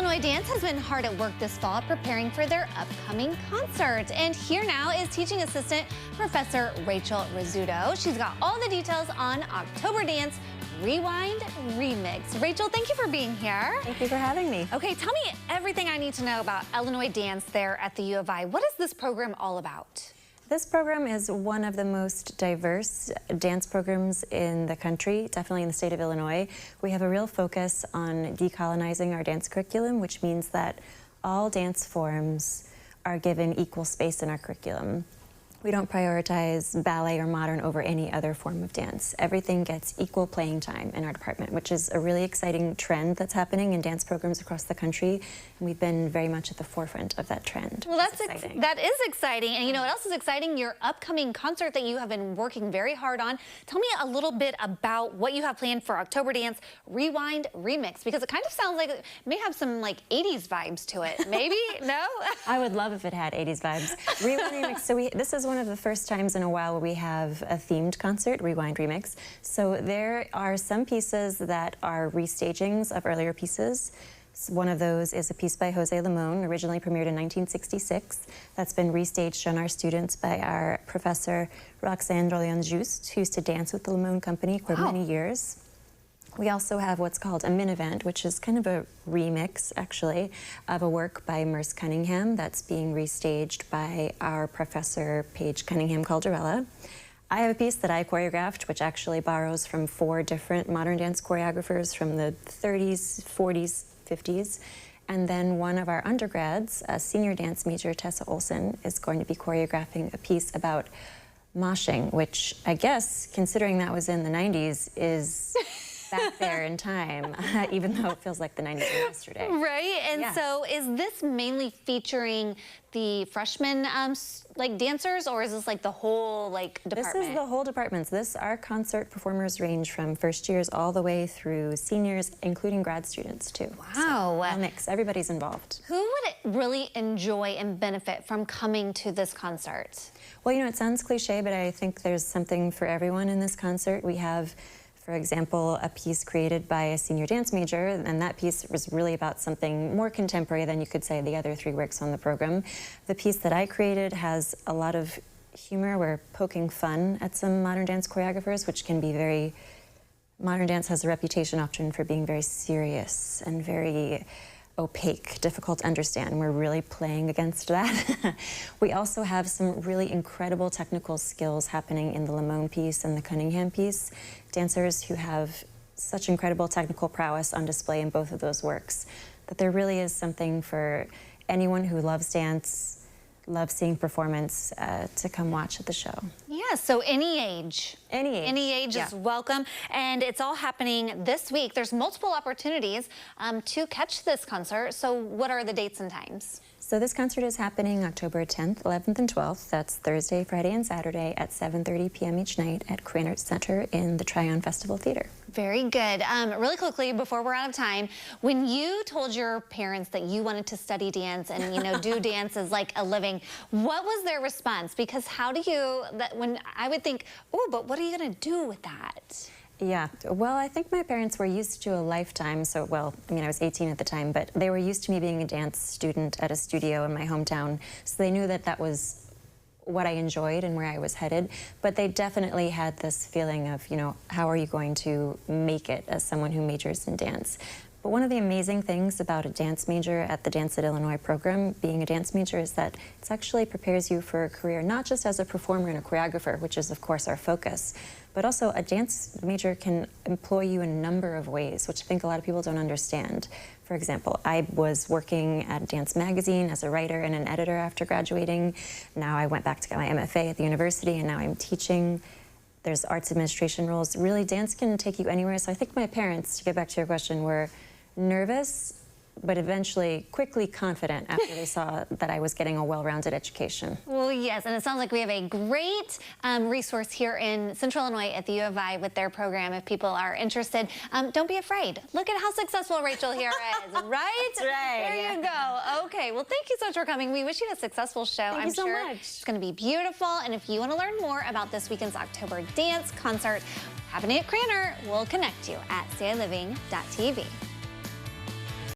Illinois Dance has been hard at work this fall preparing for their upcoming concert. And here now is teaching assistant Professor Rachel Rizzuto. She's got all the details on October Dance Rewind Remix. Rachel, thank you for being here. Thank you for having me. Okay, tell me everything I need to know about Illinois Dance there at the U of I. What is this program all about? This program is one of the most diverse dance programs in the country, definitely in the state of Illinois. We have a real focus on decolonizing our dance curriculum, which means that all dance forms are given equal space in our curriculum. We don't prioritize ballet or modern over any other form of dance. Everything gets equal playing time in our department, which is a really exciting trend that's happening in dance programs across the country. And we've been very much at the forefront of that trend. Well, that is exciting. And you know what else is exciting? Your upcoming concert that you have been working very hard on. Tell me a little bit about what you have planned for October Dance Rewind Remix, because it kind of sounds like it may have some like 80s vibes to it. Maybe? No? I would love if it had 80s vibes. Rewind Remix. So this is one of the first times in a while where we have a themed concert, Rewind Remix. So there are some pieces that are restagings of earlier pieces. One of those is a piece by Jose Limón, originally premiered in 1966. That's been restaged on our students by our professor Roxanne Rollion-Just, who used to dance with the Limón Company for many years. We also have what's called a minivent, which is kind of a remix, actually, of a work by Merce Cunningham that's being restaged by our professor, Paige Cunningham Caldarella. I have a piece that I choreographed, which actually borrows from 4 different modern dance choreographers from the 30s, 40s, 50s. And then one of our undergrads, a senior dance major, Tessa Olson, is going to be choreographing a piece about moshing, which I guess, considering that was in the 90s, is back there in time, even though it feels like the 90s were yesterday. Right, and so is this mainly featuring the freshman like dancers, or is this like the whole like department? This is the whole department. Our concert performers range from first years all the way through seniors, including grad students too. Wow. So, a mix, everybody's involved. Who would really enjoy and benefit from coming to this concert? Well, you know, it sounds cliche, but I think there's something for everyone in this concert. We have, for example, a piece created by a senior dance major, and that piece was really about something more contemporary than you could say the other 3 works on the program. The piece that I created has a lot of humor. We're poking fun at some modern dance choreographers, which can be very... Modern dance has a reputation often for being very serious and very opaque, difficult to understand. We're really playing against that. We also have some really incredible technical skills happening in the Limón piece and the Cunningham piece. Dancers who have such incredible technical prowess on display in both of those works, that there really is something for anyone who loves dance, loves seeing performance, to come watch at the show. Yeah, so any age. Any age. Any age is welcome. And it's all happening this week. There's multiple opportunities to catch this concert. So what are the dates and times? So this concert is happening October 10th, 11th, and 12th. That's Thursday, Friday, and Saturday at 7:30 p.m. each night at Crane Arts Center in the Tryon Festival Theater. Very good. Really quickly, before we're out of time, when you told your parents that you wanted to study dance and, you know, do dance as like a living, what was their response? Because how do you, when I would think, oh, but what are you going to do with that? Yeah, well, I think my parents were used to a lifetime, so, well, I mean, I was 18 at the time, but they were used to me being a dance student at a studio in my hometown, so they knew that that was what I enjoyed and where I was headed, but they definitely had this feeling of, you know, how are you going to make it as someone who majors in dance? But one of the amazing things about a dance major at the Dance at Illinois program, being a dance major, is that it actually prepares you for a career, not just as a performer and a choreographer, which is, of course, our focus, but also a dance major can employ you in a number of ways, which I think a lot of people don't understand. For example, I was working at Dance Magazine as a writer and an editor after graduating. Now I went back to get my MFA at the university, and now I'm teaching. There's arts administration roles. Really, dance can take you anywhere. So I think my parents, to get back to your question, were nervous, but eventually quickly confident after they saw that I was getting a well-rounded education. Well, yes, and it sounds like we have a great resource here in Central Illinois at the U of I with their program if people are interested. Don't be afraid. Look at how successful Rachel here is, right? That's right. There you go. Okay, well, thank you so much for coming. We wish you a successful show. Thank you so much. It's going to be beautiful, and if you want to learn more about this weekend's October Dance concert happening at Craner, we'll connect you at ciLiving.tv.